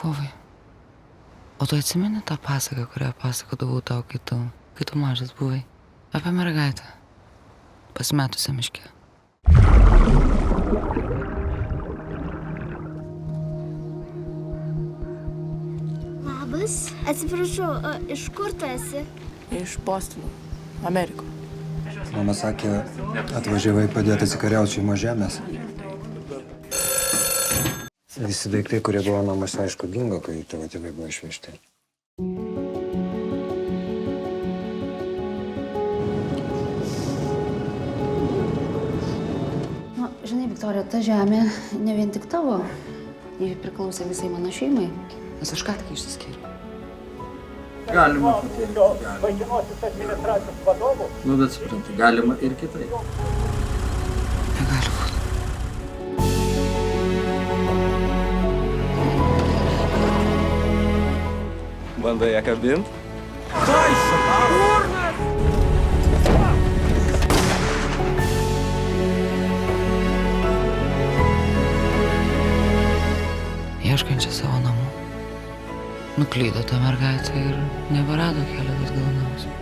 pašnekovai. O tu atsimeni tą pasaką, kurią pasakodavau tau, kai tu mažas buvai? Apie mergaitę, pasimetusią miške. Labas. Atsiprašau, iš kur tu esi? Iš Bostono, Amerikos. Mama sakė, atvažiavai padėti atsikariauti šeimos žemės. Visi daiktai, kurie buvo namuose, aišku, dingo, kai tavo tėvai buvo išvežti. Nu, žinai, Viktorija, ta žemė ne vien tik tavo. Ji priklausė visai mano šeimai. Nes aš ką tik išsiskyriau. Galima nu, bet suprantu, galima ir kitaip. Negali būti. Bandai ją kabint? Ieškančia savo namų. Nuklydo ta mergaitė ir neberado kelio atgal į namus.